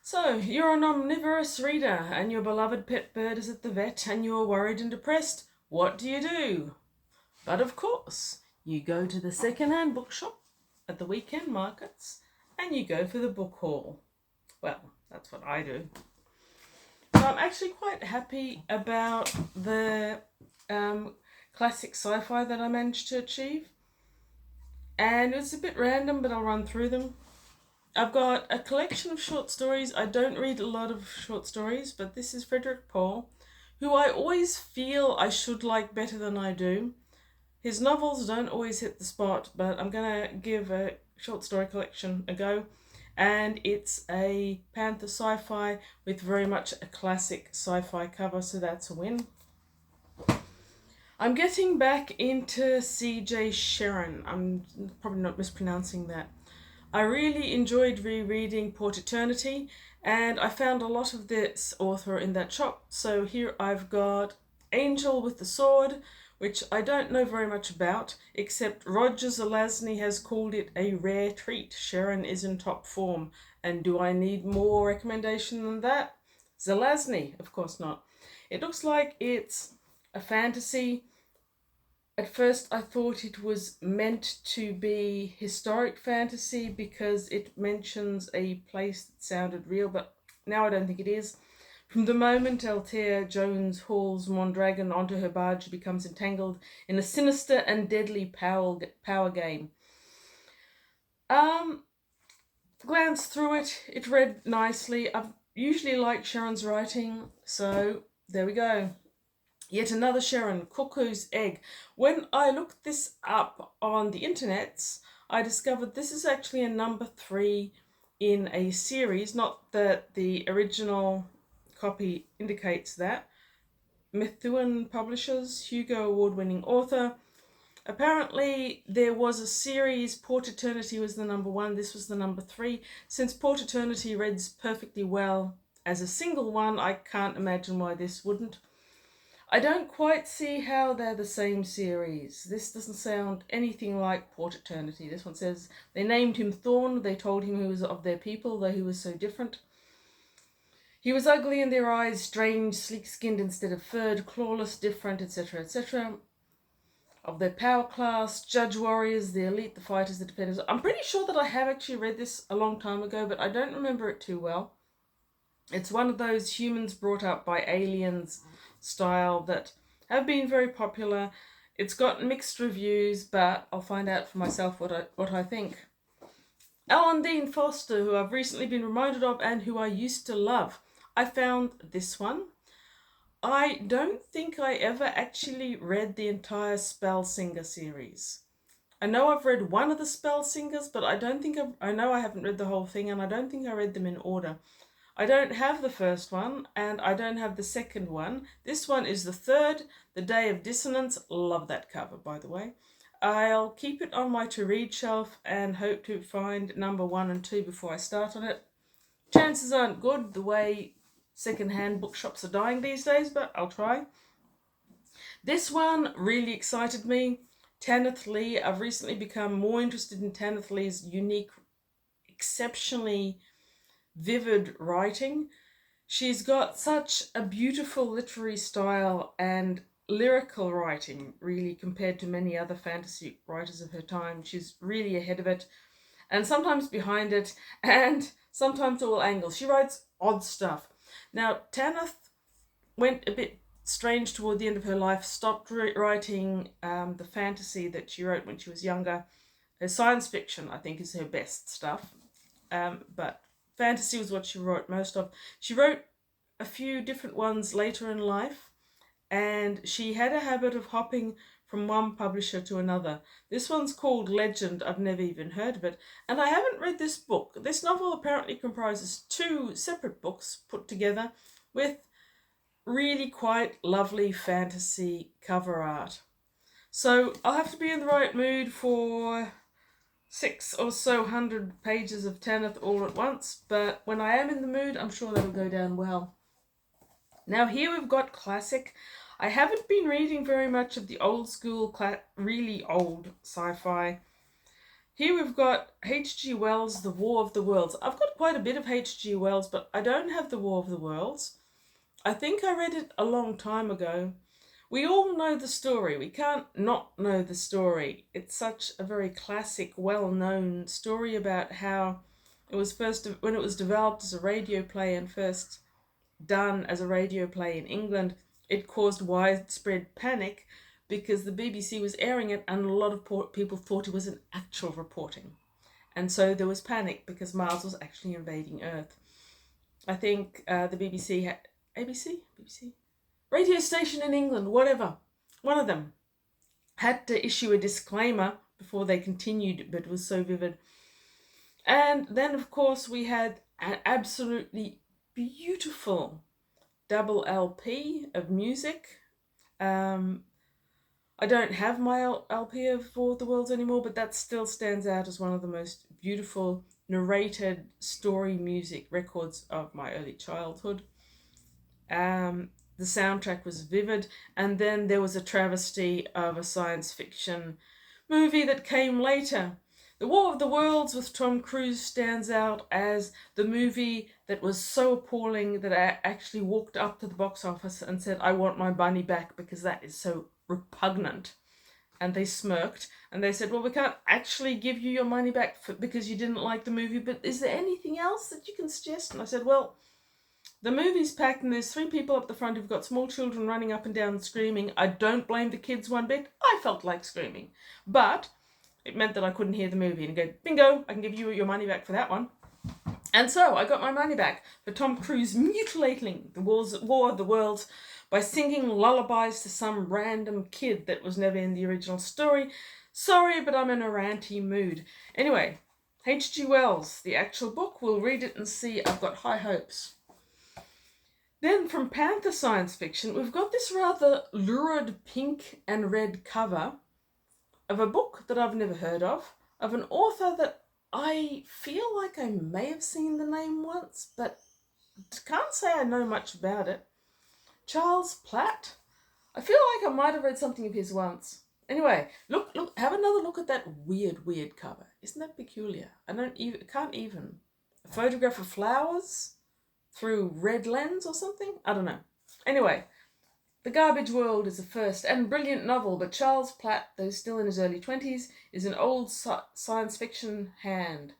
So, you're an omnivorous reader and your beloved pet bird is at the vet and you're worried and depressed. What do? But of course, you go to the second-hand bookshop at the weekend markets and you go for the book haul. Well, that's what I do. So I'm actually quite happy about the classic sci-fi that I managed to achieve. And it's a bit random, but I'll run through them. I've got a collection of short stories. I don't read a lot of short stories, but this is Frederik Pohl, who I always feel I should like better than I do. His novels don't always hit the spot, but I'm going to give a short story collection a go. And it's a Panther sci-fi with very much a classic sci-fi cover, so that's a win. I'm getting back into C.J. Sharon. I'm probably not mispronouncing that. I really enjoyed rereading Port Eternity, and I found a lot of this author in that shop. So here I've got Angel with the Sword, which I don't know very much about, except Roger Zelazny has called it a rare treat. Sharon is in top form. And do I need more recommendation than that? Zelazny, of course not. It looks like it's a fantasy. At first I thought it was meant to be historic fantasy because it mentions a place that sounded real, but now I don't think it is. From the moment Altair Jones hauls Mondragon onto her barge, she becomes entangled in a sinister and deadly power game. Glanced through it, it read nicely. I've usually liked Sharon's writing, so there we go. Yet another Sharon, Cuckoo's Egg. When I looked this up on the internets, I discovered this is actually a number 3 in a series, not that the original copy indicates that. Methuen Publishers, Hugo Award-winning author. Apparently there was a series, Port Eternity was the number 1, this was the number 3. Since Port Eternity reads perfectly well as a single one, I can't imagine why this wouldn't. I don't quite see how they're the same series. This doesn't sound anything like Port Eternity. This one says they named him Thorn. They told him he was of their people, though he was so different. He was ugly in their eyes, strange, sleek-skinned instead of furred, clawless, different, etc., etc. Of their power class, judge warriors, the elite, the fighters, the defenders. I'm pretty sure that I have actually read this a long time ago, but I don't remember it too well. It's one of those humans brought up by aliens style that have been very popular. It's got mixed reviews, but I'll find out for myself what I think. Alan Dean Foster, who I've recently been reminded of and who I used to love. I found this one. I don't think I ever actually read the entire Spellsinger series. I know I've read one of the Spellsingers, but I don't think I know I haven't read the whole thing, and I don't think I read them in order. I don't have the first one, and I don't have the second one. This one is the third, The Day of Dissonance. Love that cover, by the way. I'll keep it on my to-read shelf and hope to find number 1 and 2 before I start on it. Chances aren't good the way second-hand bookshops are dying these days, but I'll try. This one really excited me. Tanith Lee. I've recently become more interested in Tanith Lee's unique, exceptionally vivid writing. She's got such a beautiful literary style and lyrical writing, really, compared to many other fantasy writers of her time. She's really ahead of it, and sometimes behind it, and sometimes all angles. She writes odd stuff. Now, Tanith went a bit strange toward the end of her life, stopped writing the fantasy that she wrote when she was younger. Her science fiction, I think, is her best stuff, but fantasy was what she wrote most of. She wrote a few different ones later in life, and she had a habit of hopping from one publisher to another. This one's called Legend. I've never even heard of it, and I haven't read this book. This novel apparently comprises 2 separate books put together with really quite lovely fantasy cover art. So I'll have to be in the right mood for 6 or so hundred pages of Tanith all at once, but when I am in the mood, I'm sure that'll go down well. Now here we've got classic. I haven't been reading very much of the old school, really old sci-fi. Here we've got H.G. Wells' The War of the Worlds. I've got quite a bit of H.G. Wells, but I don't have The War of the Worlds. I think I read it a long time ago. We all know the story. We can't not know the story. It's such a very classic, well-known story about how it was first, when it was developed as a radio play and first done as a radio play in England, it caused widespread panic because the BBC was airing it and a lot of people thought it was an actual reporting. And so there was panic because Mars was actually invading Earth. I think the BBC had... BBC? Radio station in England, whatever. One of them had to issue a disclaimer before they continued, but it was so vivid. And then, of course, we had an absolutely beautiful double LP of music. I don't have my LP of War of the Worlds anymore, but that still stands out as one of the most beautiful narrated story music records of my early childhood. The soundtrack was vivid, and then there was a travesty of a science fiction movie that came later. The War of the Worlds with Tom Cruise stands out as the movie that was so appalling that I actually walked up to the box office and said, I want my money back because that is so repugnant. And they smirked and they said, well, we can't actually give you your money back because you didn't like the movie, but is there anything else that you can suggest? And I said, well, the movie's packed and there's 3 people up the front who've got small children running up and down screaming. I don't blame the kids one bit. I felt like screaming. But it meant that I couldn't hear the movie and go, bingo, I can give you your money back for that one. And so I got my money back for Tom Cruise mutilating the War of the Worlds by singing lullabies to some random kid that was never in the original story. Sorry, but I'm in a ranty mood. Anyway, H.G. Wells, the actual book, we'll read it and see. I've got high hopes. Then from Panther Science Fiction, we've got this rather lurid pink and red cover of a book that I've never heard of an author that I feel like I may have seen the name once, but can't say I know much about it. Charles Platt. I feel like I might have read something of his once. Anyway, look, have another look at that weird cover. Isn't that peculiar? Can't even. A photograph of flowers through red lens or something? I don't know. Anyway, The Garbage World is a first and brilliant novel, but Charles Platt, though still in his early 20s, is an old science fiction hand.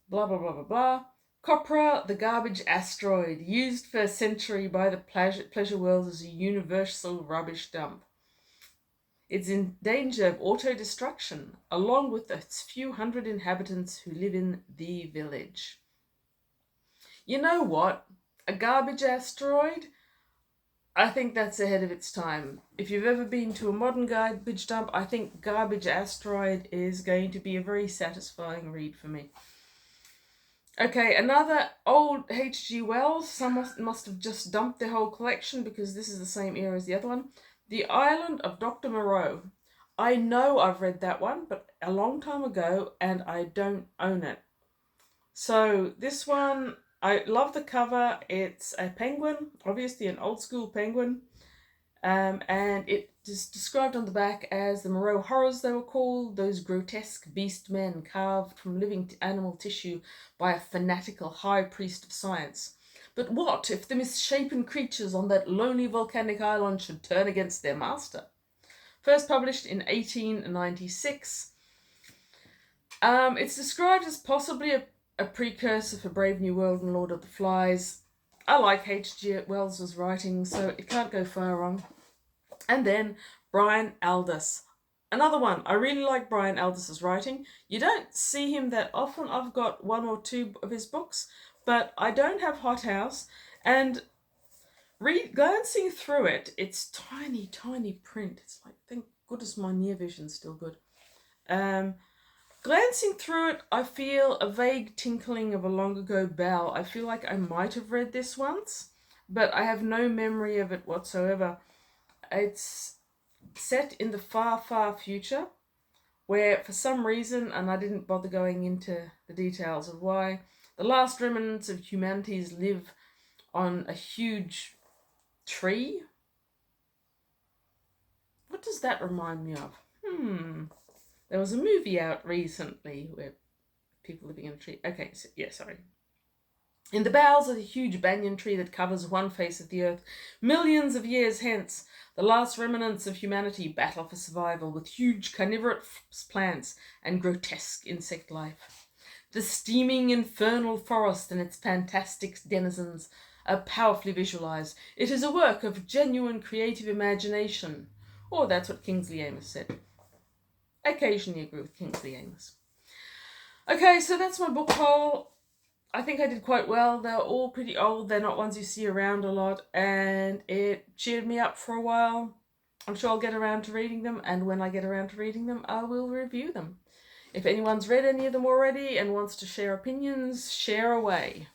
Blah, blah, blah, blah, blah. Copra, the garbage asteroid, used for a century by the pleasure world as a universal rubbish dump. It's in danger of auto-destruction, along with its few hundred inhabitants who live in the village. You know what? A garbage asteroid? I think that's ahead of its time. If you've ever been to a modern garbage dump, I think Garbage Asteroid is going to be a very satisfying read for me. Okay, another old H.G. Wells. Some must have just dumped their whole collection because this is the same era as the other one. The Island of Dr. Moreau. I know I've read that one, but a long time ago, and I don't own it. So this one, I love the cover. It's a penguin, obviously an old school penguin. And it is described on the back as the Moreau horrors, they were called, those grotesque beast men carved from living animal tissue by a fanatical high priest of science. But what if the misshapen creatures on that lonely volcanic island should turn against their master? First published in 1896. It's described as possibly a precursor for Brave New World and Lord of the Flies. I like H.G. Wells' writing, so it can't go far wrong. And then Brian Aldiss. Another one. I really like Brian Aldiss' writing. You don't see him that often. I've got 1 or 2 of his books, but I don't have Hothouse. And glancing through it, it's tiny, tiny print. It's like, thank goodness my near vision's still good. Glancing through it, I feel a vague tinkling of a long ago bell. I feel like I might have read this once, but I have no memory of it whatsoever. It's set in the far, far future, where for some reason, and I didn't bother going into the details of why, the last remnants of humanities live on a huge tree. What does that remind me of? There was a movie out recently where people living in a tree. Okay, so, yeah, sorry. In the boughs of the huge banyan tree that covers one face of the earth, millions of years hence, the last remnants of humanity battle for survival with huge carnivorous plants and grotesque insect life. The steaming infernal forest and its fantastic denizens are powerfully visualized. It is a work of genuine creative imagination. Or that's what Kingsley Amis said. I occasionally agree with Kingsley Amis. Okay, so that's my book haul. I think I did quite well. They're all pretty old. They're not ones you see around a lot. And it cheered me up for a while. I'm sure I'll get around to reading them. And when I get around to reading them, I will review them. If anyone's read any of them already and wants to share opinions, share away.